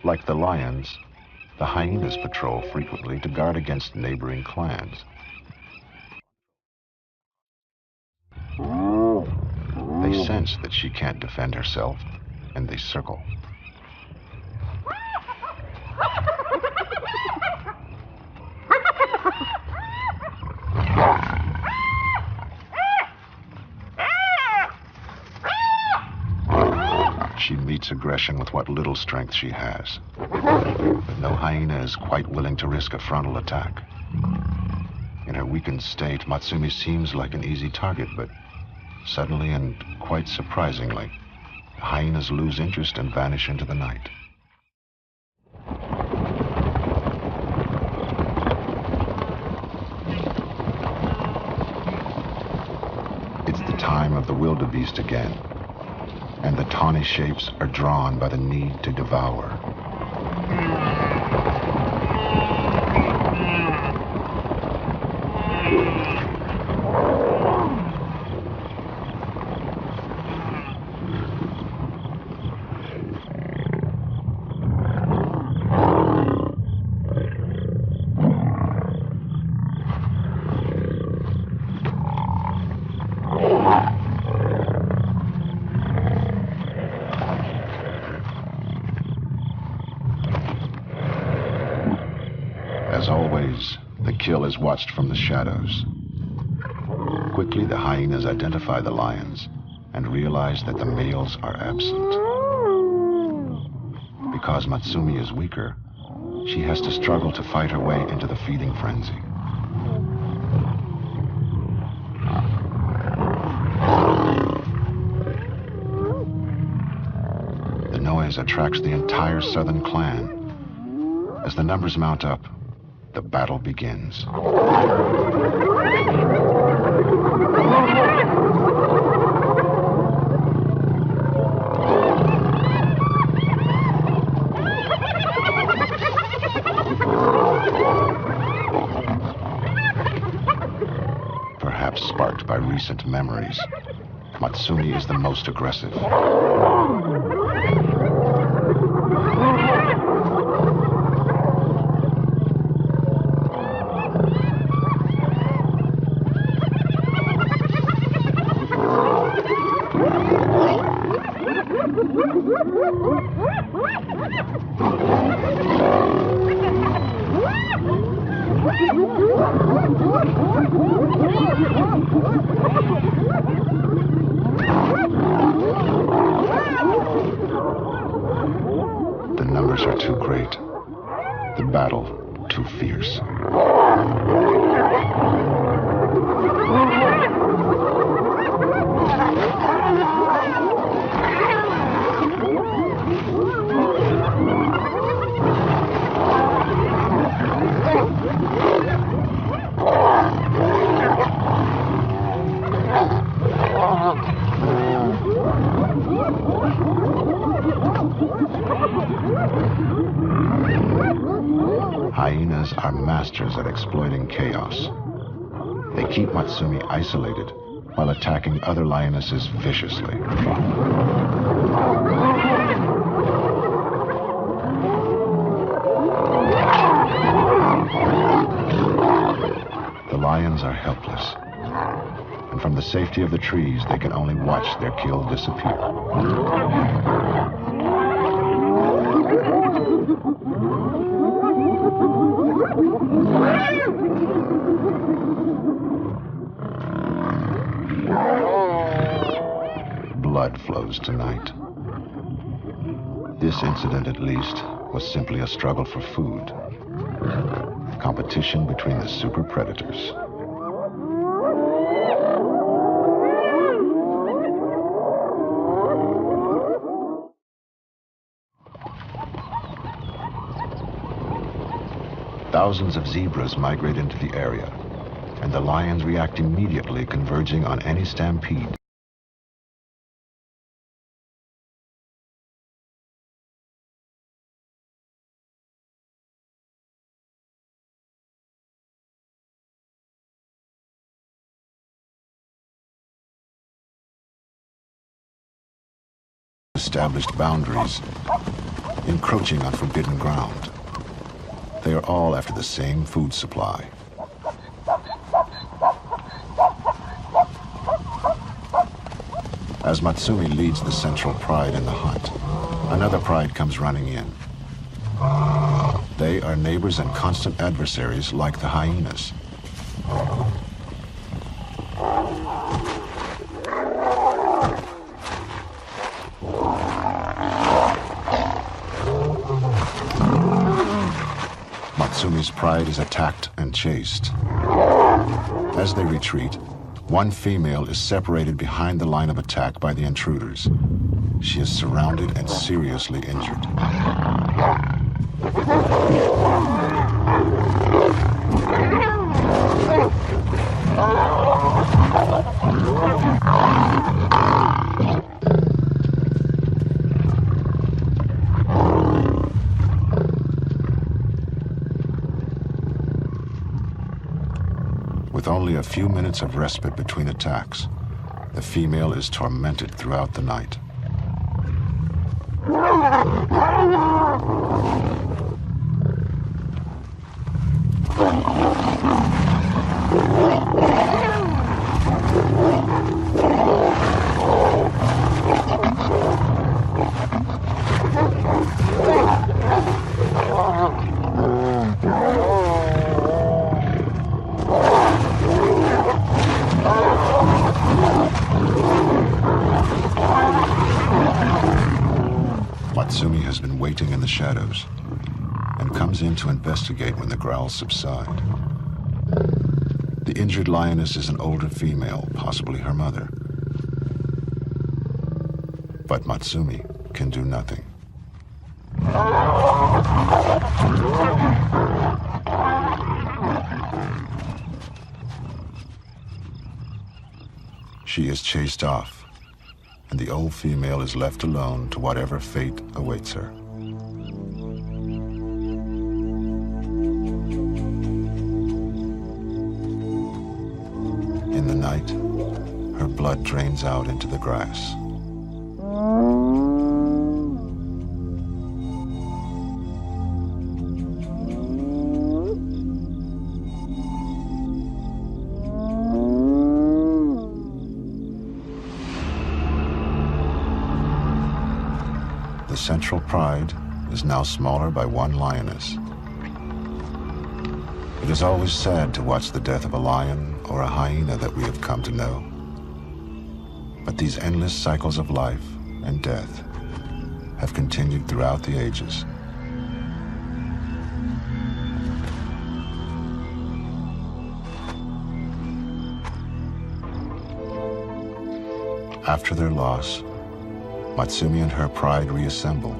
Like the lions, the hyenas patrol frequently to guard against neighboring clans. They sense that she can't defend herself, and they circle. She meets aggression with what little strength she has. But no hyena is quite willing to risk a frontal attack. In her weakened state, Matsumi seems like an easy target, but suddenly and quite surprisingly, the hyenas lose interest and vanish into the night. It's the time of the wildebeest again, and the tawny shapes are drawn by the need to devour. As always, the kill is watched from the shadows. Quickly, the hyenas identify the lions and realize that the males are absent. Because Matsumi is weaker, she has to struggle to fight her way into the feeding frenzy. The noise attracts the entire southern clan. As the numbers mount up, the battle begins. Perhaps sparked by recent memories, Matsumi is the most aggressive. The numbers are too great. The battle too fierce. Hyenas are masters at exploiting chaos. They keep Matsumi isolated while attacking other lionesses viciously. The lions are helpless, and from the safety of the trees, they can only watch their kill disappear. Blood flows tonight. This incident, at least, was simply a struggle for food. Competition between the super predators. Thousands of zebras migrate into the area, and the lions react immediately, converging on any stampede. Established boundaries, encroaching on forbidden ground. They are all after the same food supply. As Matsumi leads the central pride in the hunt, another pride comes running in. They are neighbors and constant adversaries like the hyenas. Matsumi's pride is attacked and chased. As they retreat, one female is separated behind the line of attack by the intruders. She is surrounded and seriously injured. With only a few minutes of respite between attacks, the female is tormented throughout the night. Matsumi has been waiting in the shadows and comes in to investigate when the growls subside. The injured lioness is an older female, possibly her mother. But Matsumi can do nothing. She is chased off, and the old female is left alone to whatever fate awaits her. In the night, her blood drains out into the grass. The central pride is now smaller by one lioness. It is always sad to watch the death of a lion or a hyena that we have come to know. But these endless cycles of life and death have continued throughout the ages. After their loss, Matsumi and her pride reassemble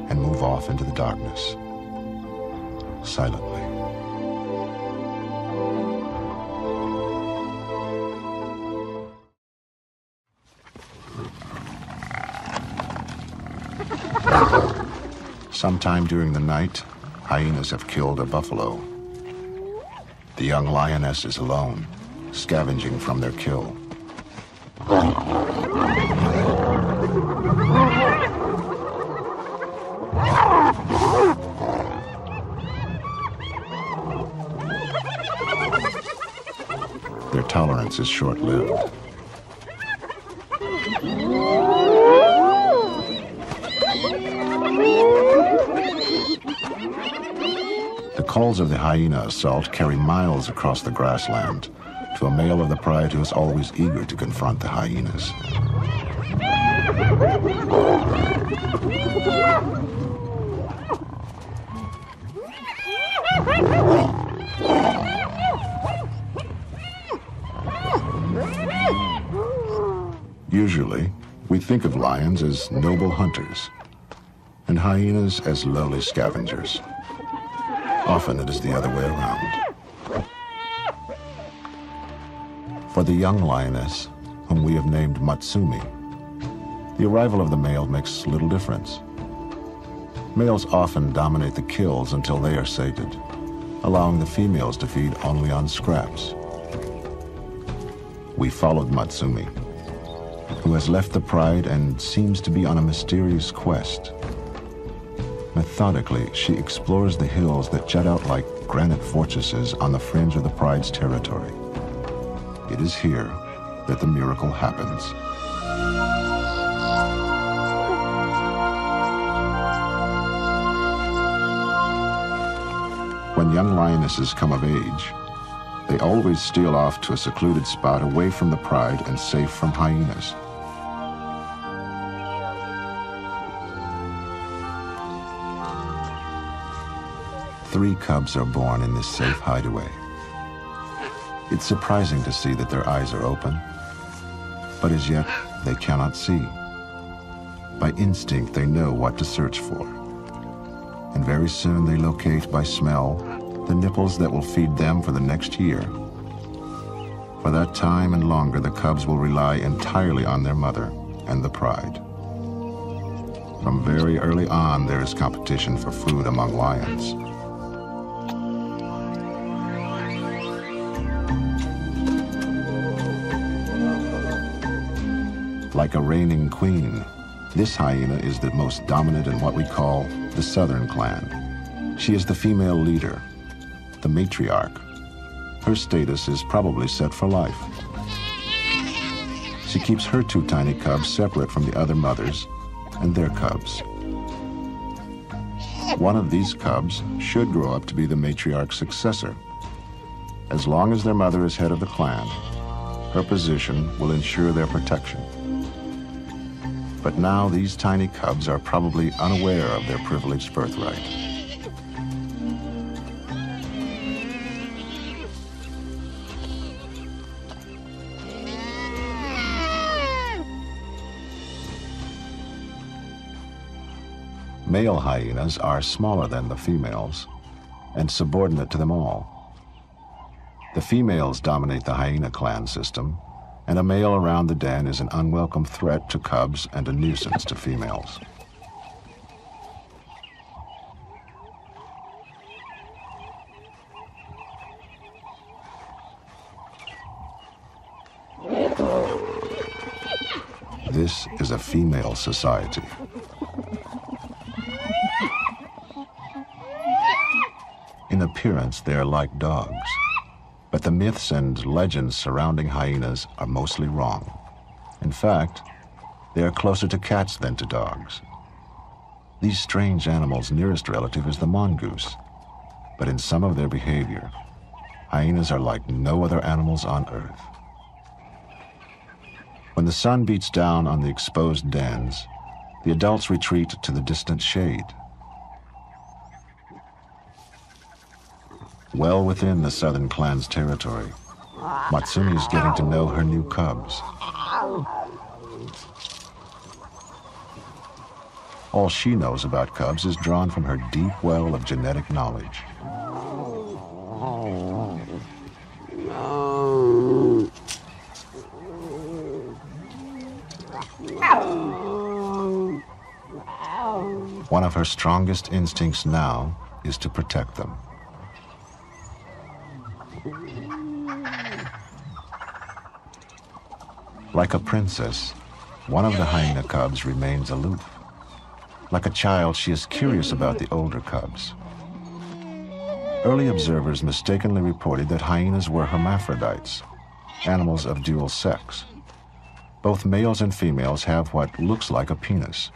and move off into the darkness, silently. Sometime during the night, hyenas have killed a buffalo. The young lioness is alone, scavenging from their kill. Their tolerance is short-lived. The calls of the hyena assault carry miles across the grassland to a male of the pride who is always eager to confront the hyenas. Usually, we think of lions as noble hunters and hyenas as lowly scavengers. Often it is the other way around. For the young lioness, whom we have named Matsumi, the arrival of the male makes little difference. Males often dominate the kills until they are sated, allowing the females to feed only on scraps. We followed Matsumi, who has left the pride and seems to be on a mysterious quest. Methodically, she explores the hills that jut out like granite fortresses on the fringe of the pride's territory. It is here that the miracle happens. When young lionesses come of age, they always steal off to a secluded spot away from the pride and safe from hyenas. Three cubs are born in this safe hideaway. It's surprising to see that their eyes are open, but as yet they cannot see. By instinct, they know what to search for. And very soon they locate by smell the nipples that will feed them for the next year. For that time and longer, the cubs will rely entirely on their mother and the pride. From very early on, there is competition for food among lions. Like a reigning queen, this hyena is the most dominant in what we call the southern clan. She is the female leader, the matriarch. Her status is probably set for life. She keeps her two tiny cubs separate from the other mothers and their cubs. One of these cubs should grow up to be the matriarch's successor. As long as their mother is head of the clan, her position will ensure their protection. But now these tiny cubs are probably unaware of their privileged birthright. Male hyenas are smaller than the females and subordinate to them all. The females dominate the hyena clan system, and a male around the den is an unwelcome threat to cubs and a nuisance to females. This is a female society. In appearance, they are like dogs. But the myths and legends surrounding hyenas are mostly wrong. In fact, they are closer to cats than to dogs. These strange animals' nearest relative is the mongoose. But in some of their behavior, hyenas are like no other animals on Earth. When the sun beats down on the exposed dens, the adults retreat to the distant shade. Well within the southern clan's territory, Matsumi is getting to know her new cubs. All she knows about cubs is drawn from her deep well of genetic knowledge. One of her strongest instincts now is to protect them. Like a princess, one of the hyena cubs remains aloof. Like a child, she is curious about the older cubs. Early observers mistakenly reported that hyenas were hermaphrodites, animals of dual sex. Both males and females have what looks like a penis.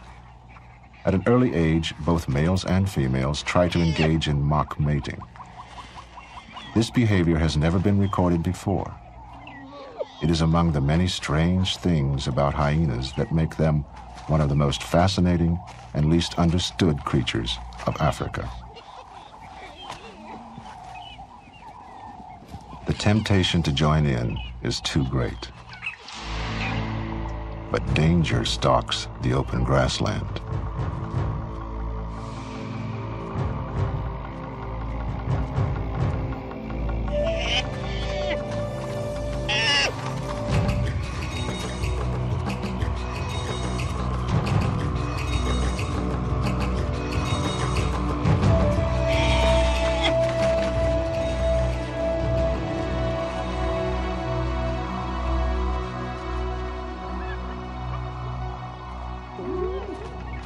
At an early age, both males and females try to engage in mock mating. This behavior has never been recorded before. It is among the many strange things about hyenas that make them one of the most fascinating and least understood creatures of Africa. The temptation to join in is too great. But danger stalks the open grassland.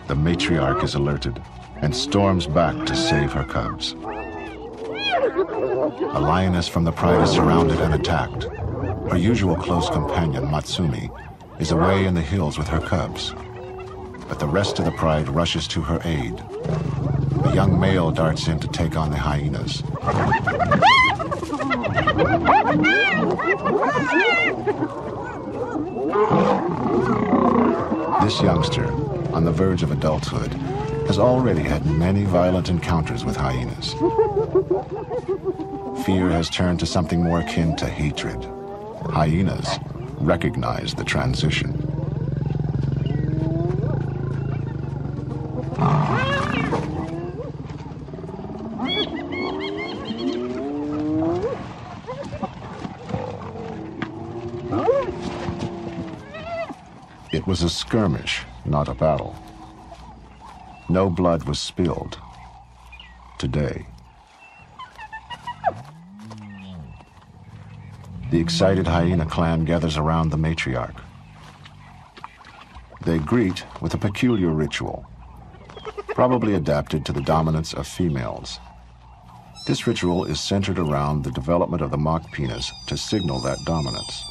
The matriarch is alerted. and storms back to save her cubs. A lioness from the pride is surrounded and attacked. Her usual close companion, Matsumi, is away in the hills with her cubs. But the rest of the pride rushes to her aid. A young male darts in to take on the hyenas. This youngster, on the verge of adulthood, has already had many violent encounters with hyenas. Fear has turned to something more akin to hatred. Hyenas recognize the transition. It was a skirmish, not a battle. No blood was spilled today. The excited hyena clan gathers around the matriarch. They greet with a peculiar ritual, probably adapted to the dominance of females. This ritual is centered around the development of the mock penis to signal that dominance.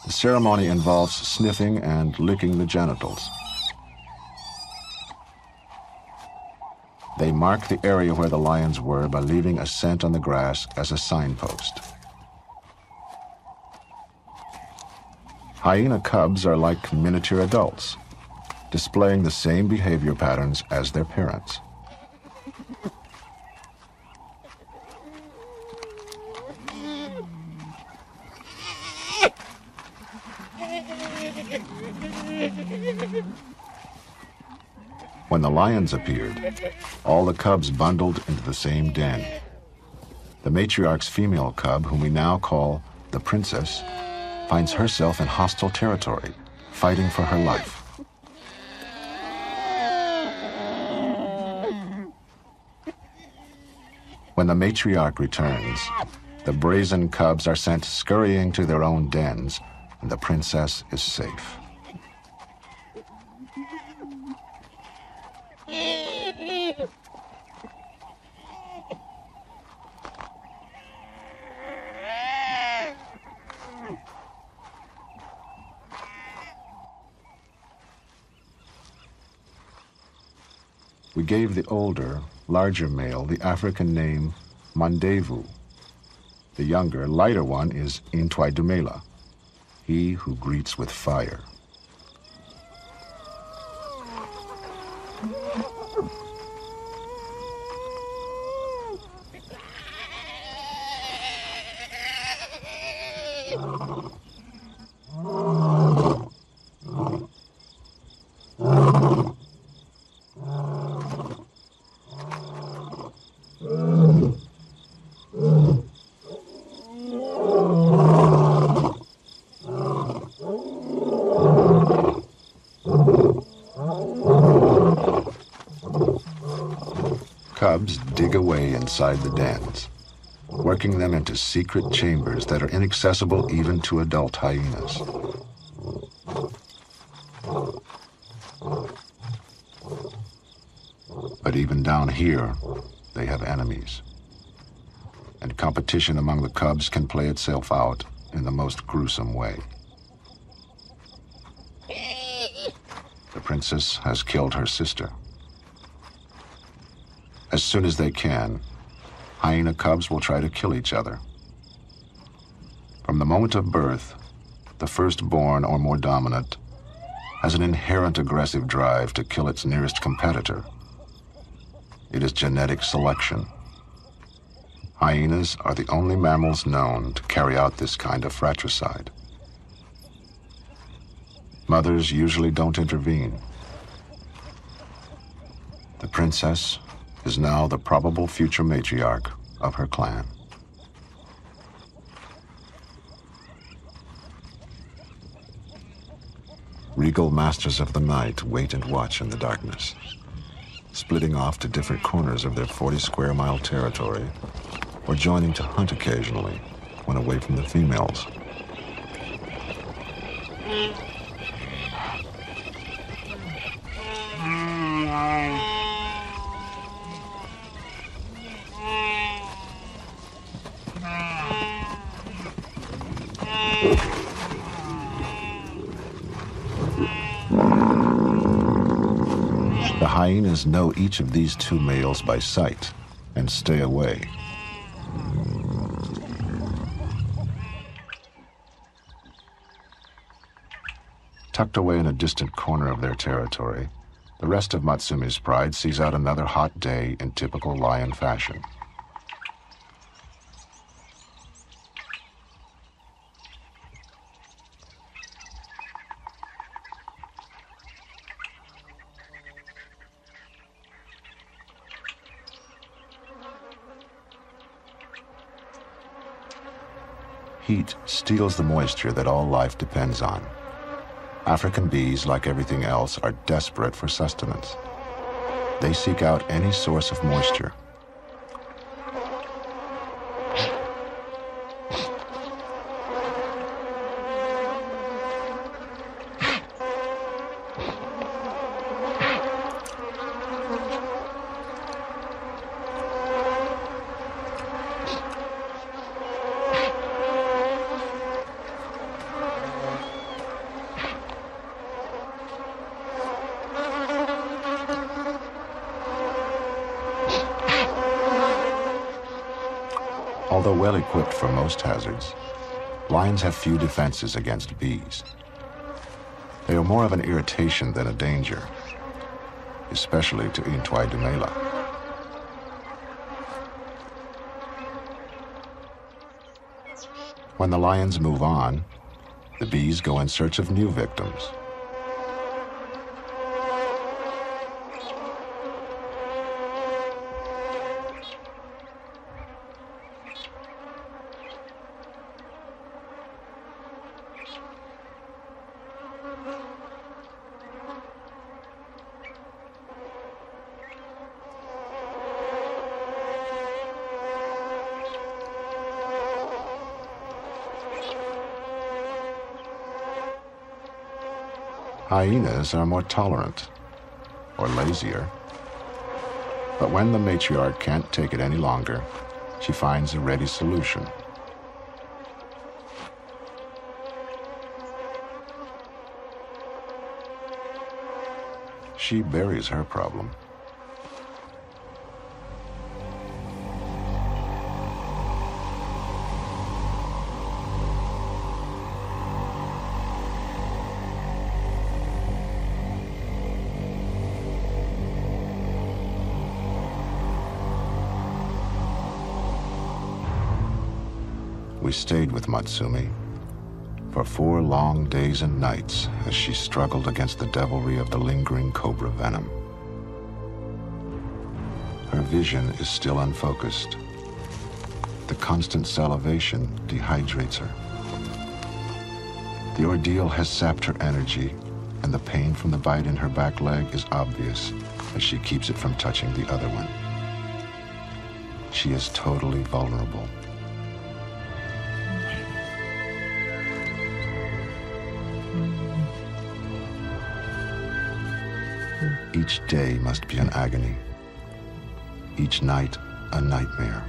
The ceremony involves sniffing and licking the genitals. They mark the area where the lions were by leaving a scent on the grass as a signpost. Hyena cubs are like miniature adults, displaying the same behavior patterns as their parents. When the lions appeared, all the cubs bundled into the same den. The matriarch's female cub, whom we now call the princess, finds herself in hostile territory, fighting for her life. When the matriarch returns, the brazen cubs are sent scurrying to their own dens, and the princess is safe. We gave the older, larger male the African name Mandevu. The younger, lighter one is Intwaidumela, he who greets with fire. Cubs dig away inside the dens, working them into secret chambers that are inaccessible even to adult hyenas. But even down here, they have enemies. And competition among the cubs can play itself out in the most gruesome way. The princess has killed her sister. As soon as they can, hyena cubs will try to kill each other. From the moment of birth, the firstborn or more dominant has an inherent aggressive drive to kill its nearest competitor. It is genetic selection. Hyenas are the only mammals known to carry out this kind of fratricide. Mothers usually don't intervene. The princess is now the probable future matriarch of her clan. Regal masters of the night wait and watch in the darkness, splitting off to different corners of their 40-square-mile territory, or joining to hunt occasionally when away from the females. The hyenas know each of these two males by sight and stay away. Tucked away in a distant corner of their territory, the rest of Matsumi's pride sees out another hot day in typical lion fashion. Heat steals the moisture that all life depends on. African bees, like everything else, are desperate for sustenance. They seek out any source of moisture. Although well equipped for most hazards, lions have few defenses against bees. They are more of an irritation than a danger, especially to Intwai Dumela. When the lions move on, the bees go in search of new victims. Hyenas are more tolerant, or lazier. But when the matriarch can't take it any longer, she finds a ready solution. She buries her problem. We stayed with Matsumi for 4 long days and nights as she struggled against the devilry of the lingering cobra venom. Her vision is still unfocused. The constant salivation dehydrates her. The ordeal has sapped her energy, and the pain from the bite in her back leg is obvious as she keeps it from touching the other one. She is totally vulnerable. Each day must be an agony. Each night, a nightmare.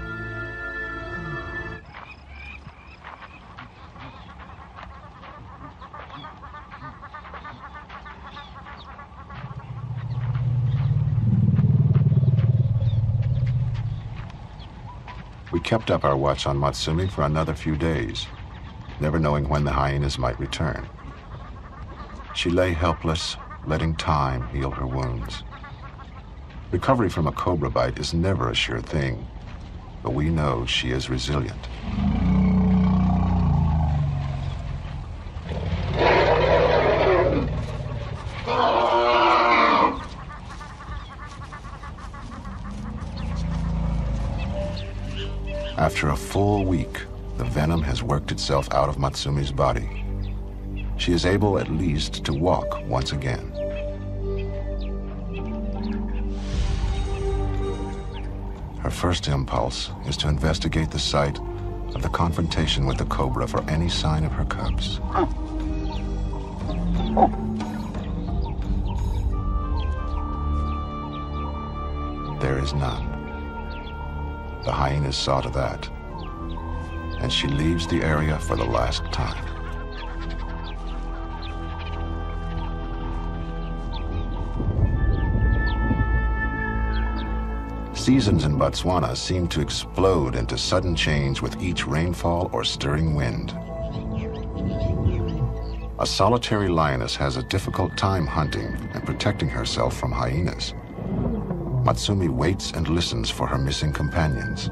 We kept up our watch on Matsumi for another few days, never knowing when the hyenas might return. She lay helpless, letting time heal her wounds. Recovery from a cobra bite is never a sure thing, but we know she is resilient. After a full week, the venom has worked itself out of Matsumi's body. She is able at least to walk once again. Her first impulse is to investigate the site of the confrontation with the cobra for any sign of her cubs. There is none. The hyenas saw to that. and she leaves the area for the last time. Seasons in Botswana seem to explode into sudden change with each rainfall or stirring wind. A solitary lioness has a difficult time hunting and protecting herself from hyenas. Matsumi waits and listens for her missing companions.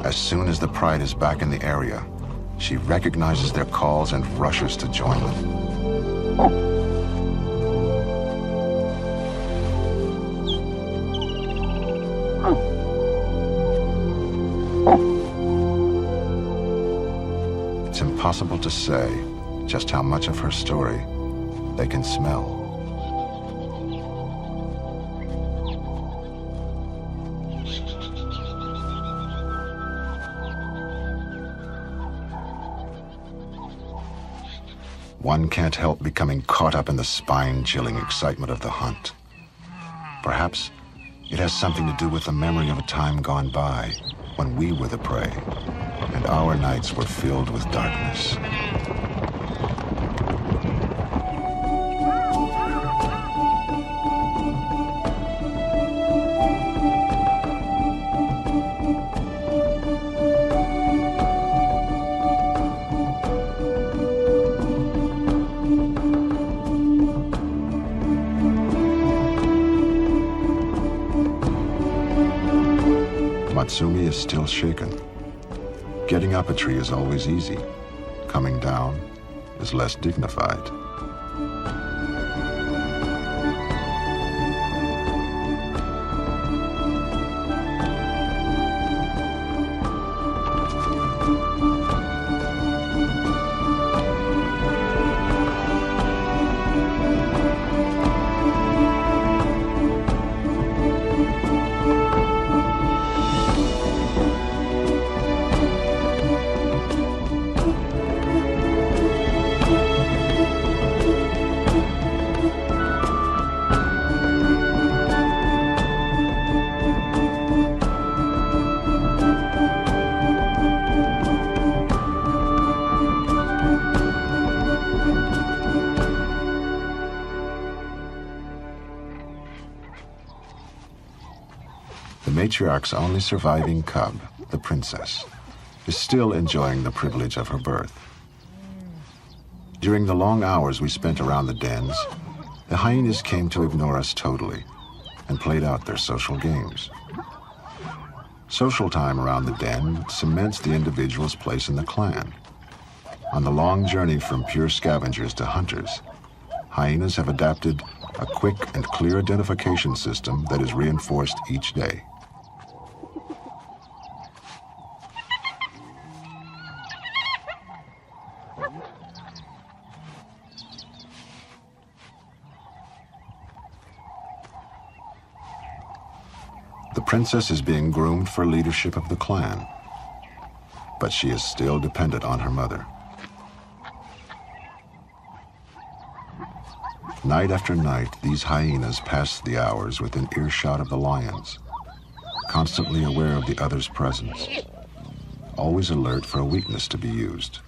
As soon as the pride is back in the area, she recognizes their calls and rushes to join them. It's impossible to say just how much of her story they can smell. One can't help becoming caught up in the spine-chilling excitement of the hunt. Perhaps it has something to do with the memory of a time gone by when we were the prey and our nights were filled with darkness. Matsumi is still shaken. Getting up a tree is always easy. Coming down is less dignified. The matriarch's only surviving cub, the princess, is still enjoying the privilege of her birth. During the long hours we spent around the dens, the hyenas came to ignore us totally and played out their social games. Social time around the den cements the individual's place in the clan. On the long journey from pure scavengers to hunters, hyenas have adapted a quick and clear identification system that is reinforced each day. The princess is being groomed for leadership of the clan, but she is still dependent on her mother. Night after night, these hyenas pass the hours within earshot of the lions, constantly aware of the other's presence, always alert for a weakness to be used.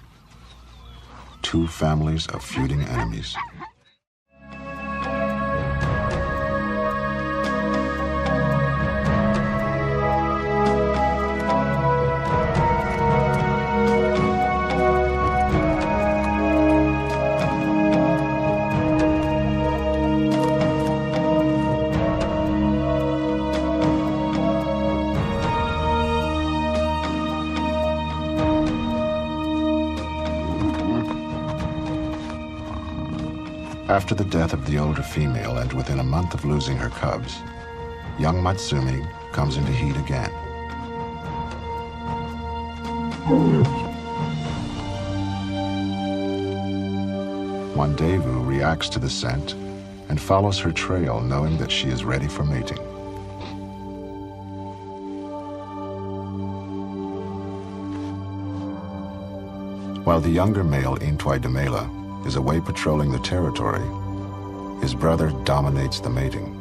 Two families of feuding enemies. After the death of the older female and within a month of losing her cubs, young Matsumi comes into heat again. One day, Vu reacts to the scent and follows her trail, knowing that she is ready for mating. While the younger male Intwai is away patrolling the territory, his brother dominates the mating.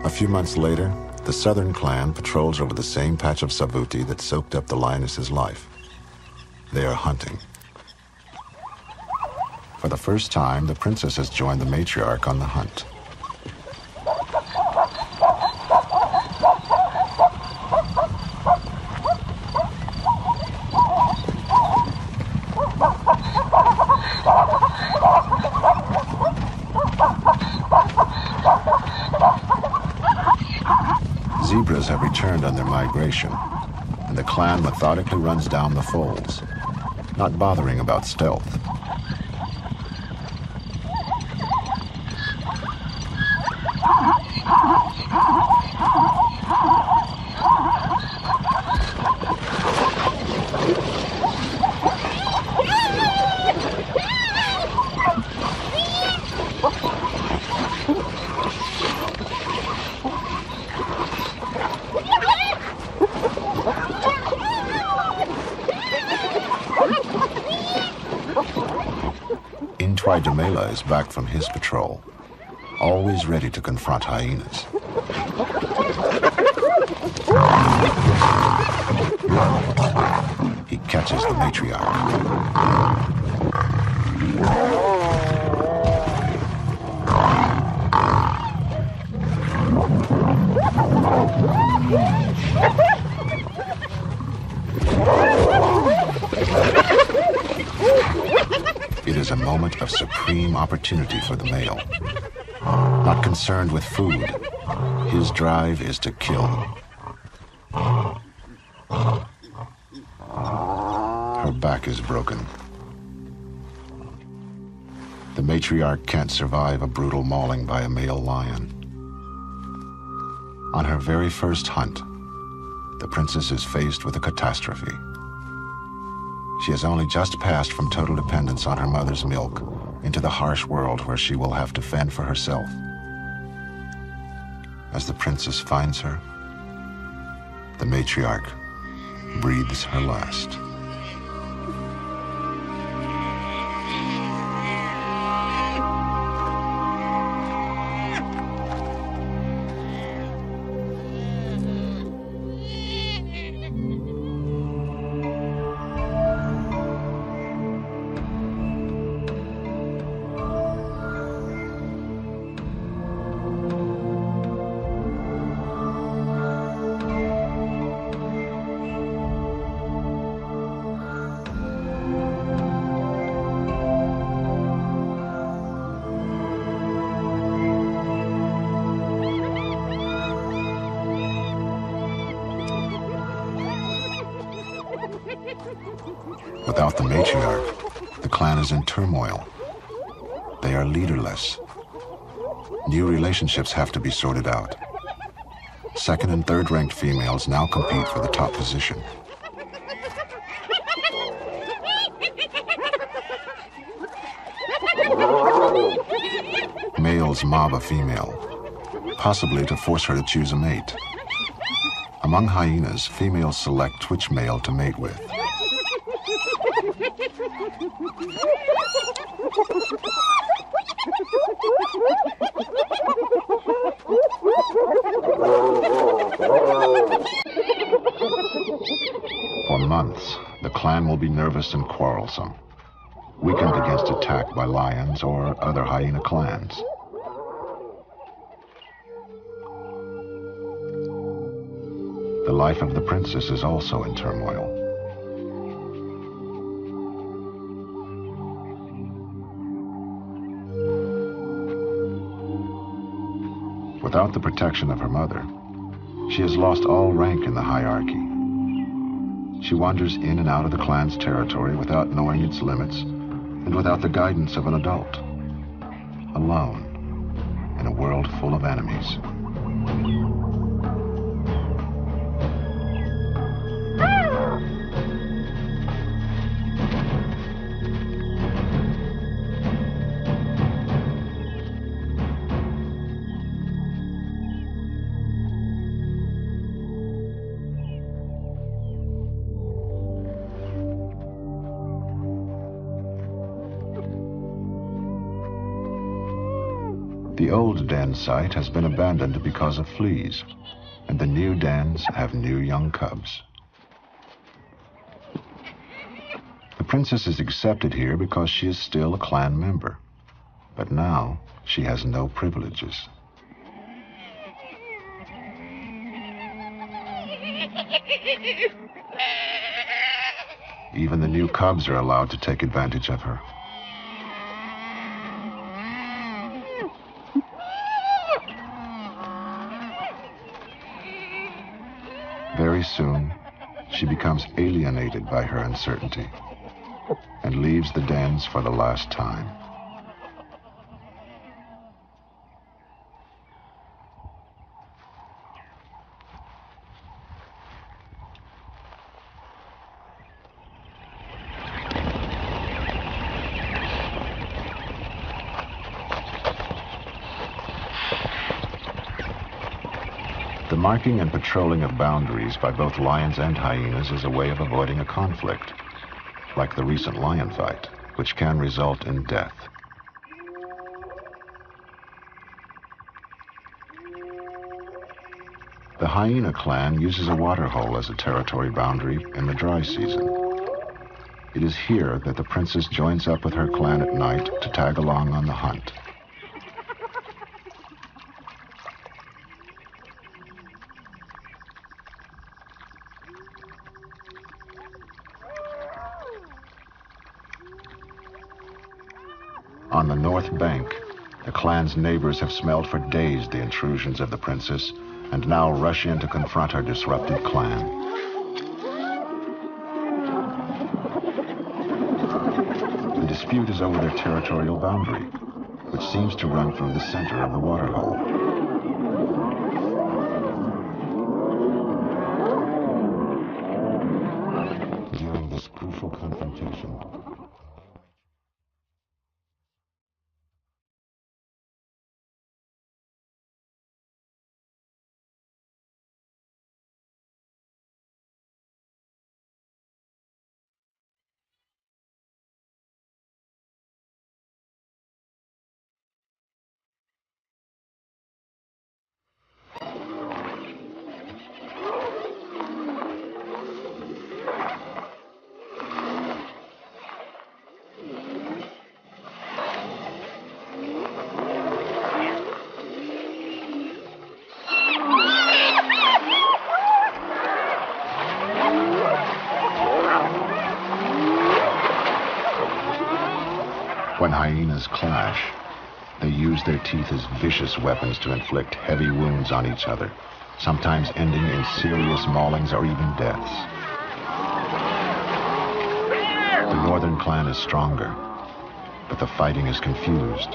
A few months later, the southern clan patrols over the same patch of savuti that soaked up the lioness's life. They are hunting. For the first time, the princess has joined the matriarch on the hunt. Zebras have returned on their migration, and the clan methodically runs down the foals, not bothering about stealth. Intwai is back from his patrol, always ready to confront hyenas. He catches the matriarch. It is a moment of supreme opportunity for the male. Not concerned with food, his drive is to kill. Her back is broken. The matriarch can't survive a brutal mauling by a male lion. On her very first hunt, the princess is faced with a catastrophe. She has only just passed from total dependence on her mother's milk into the harsh world where she will have to fend for herself. As the princess finds her, the matriarch breathes her last. Without the matriarch, the clan is in turmoil. They are leaderless. New relationships have to be sorted out. Second and third-ranked females now compete for the top position. Males mob a female, possibly to force her to choose a mate. Among hyenas, females select which male to mate with. For months, the clan will be nervous and quarrelsome, weakened against attack by lions or other hyena clans. The life of the princess is also in turmoil. Without the protection of her mother, She has lost all rank in the hierarchy. She wanders in and out of the clan's territory without knowing its limits and without the guidance of an adult. Alone, in a world full of enemies. The old den site has been abandoned because of fleas, and the new dens have new young cubs. The princess is accepted here because she is still a clan member, but now she has no privileges. Even the new cubs are allowed to take advantage of her. Very soon, she becomes alienated by her uncertainty and leaves the dens for the last time. The marking and patrolling of boundaries by both lions and hyenas is a way of avoiding a conflict, like the recent lion fight, which can result in death. The hyena clan uses a waterhole as a territory boundary in the dry season. It is here that the princess joins up with her clan at night to tag along on the hunt. On the north bank, the clan's neighbors have smelled for days the intrusions of the princess and now rush in to confront her disrupted clan. The dispute is over their territorial boundary, which seems to run through the center of the waterhole. During this crucial confrontation, when hyenas clash, they use their teeth as vicious weapons to inflict heavy wounds on each other, sometimes ending in serious maulings or even deaths. The northern clan is stronger, but the fighting is confused.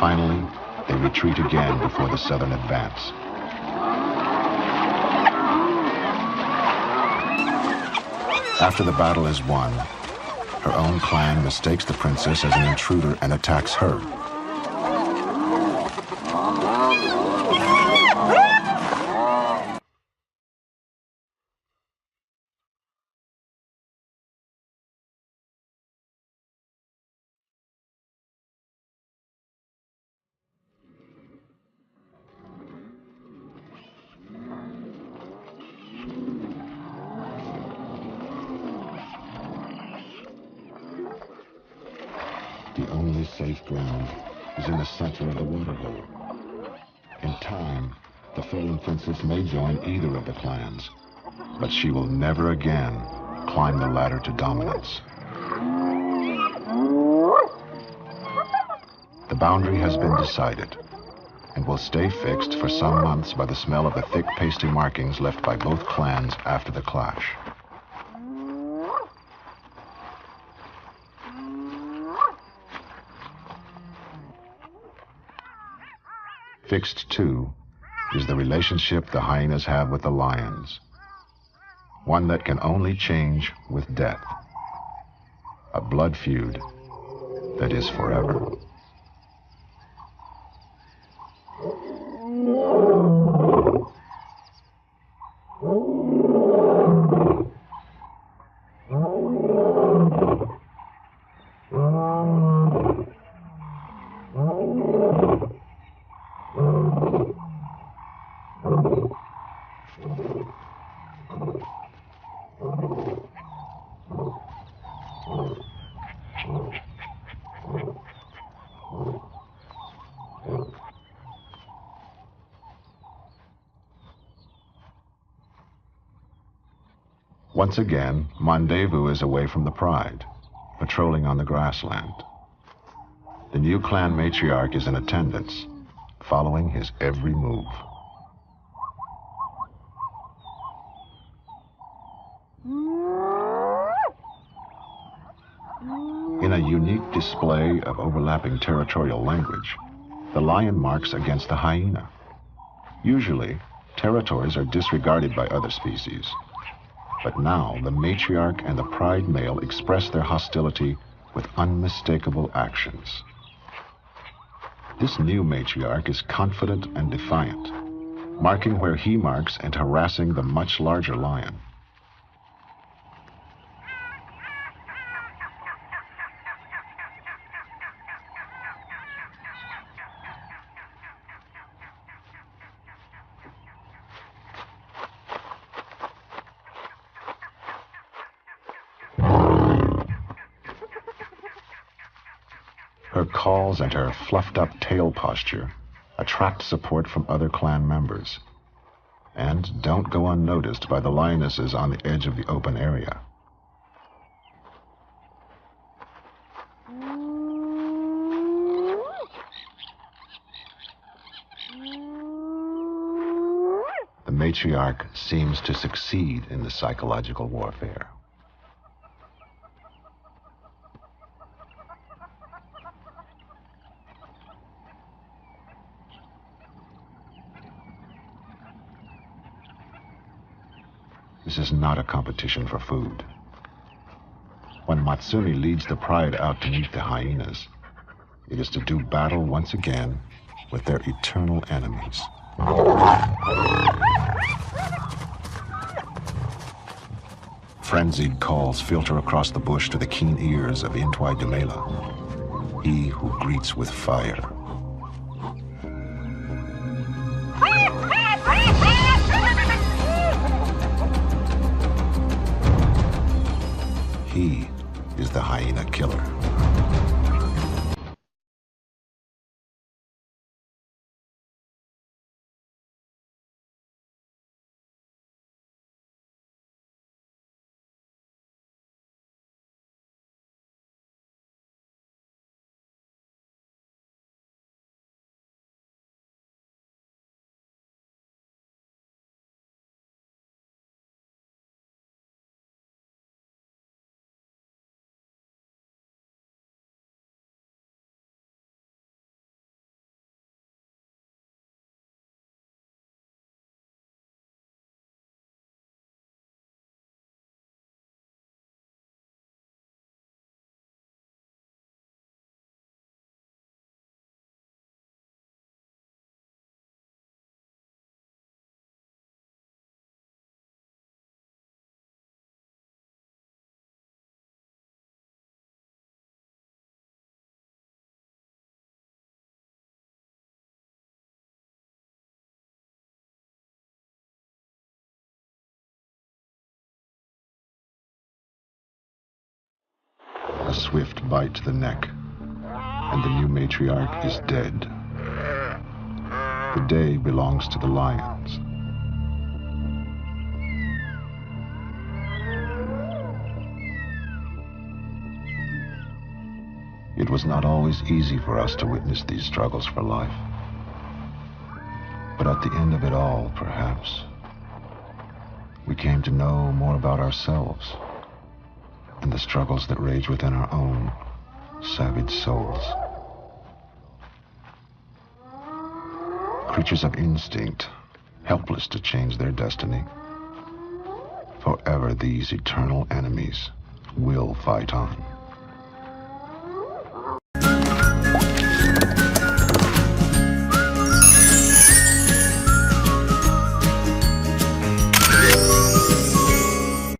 Finally, they retreat again before the southern advance. After the battle is won, her own clan mistakes the princess as an intruder and attacks her. The only safe ground is in the center of the waterhole. In time, the fallen princess may join either of the clans, but she will never again climb the ladder to dominance. The boundary has been decided and will stay fixed for some months by the smell of the thick, pasty markings left by both clans after the clash. Fixed, too, is the relationship the hyenas have with the lions, one that can only change with death, a blood feud that is forever. Once again, Rendezvous is away from the pride, patrolling on the grassland. The new clan matriarch is in attendance, following his every move. In a unique display of overlapping territorial language, the lion marks against the hyena. Usually, territories are disregarded by other species. But now the matriarch and the pride male express their hostility with unmistakable actions. This new matriarch is confident and defiant, marking where he marks and harassing the much larger lion. Her calls and her fluffed-up tail posture attract support from other clan members and don't go unnoticed by the lionesses on the edge of the open area. The matriarch seems to succeed in the psychological warfare. This is not a competition for food. When Matsumi leads the pride out to meet the hyenas, it is to do battle once again with their eternal enemies. Frenzied calls filter across the bush to the keen ears of Intwai Dumela, he who greets with fire. He is the hyena killer. A swift bite to the neck, and the new matriarch is dead. The day belongs to the lions. It was not always easy for us to witness these struggles for life. But at the end of it all, perhaps, we came to know more about ourselves and the struggles that rage within our own savage souls. Creatures of instinct, helpless to change their destiny. Forever these eternal enemies will fight on.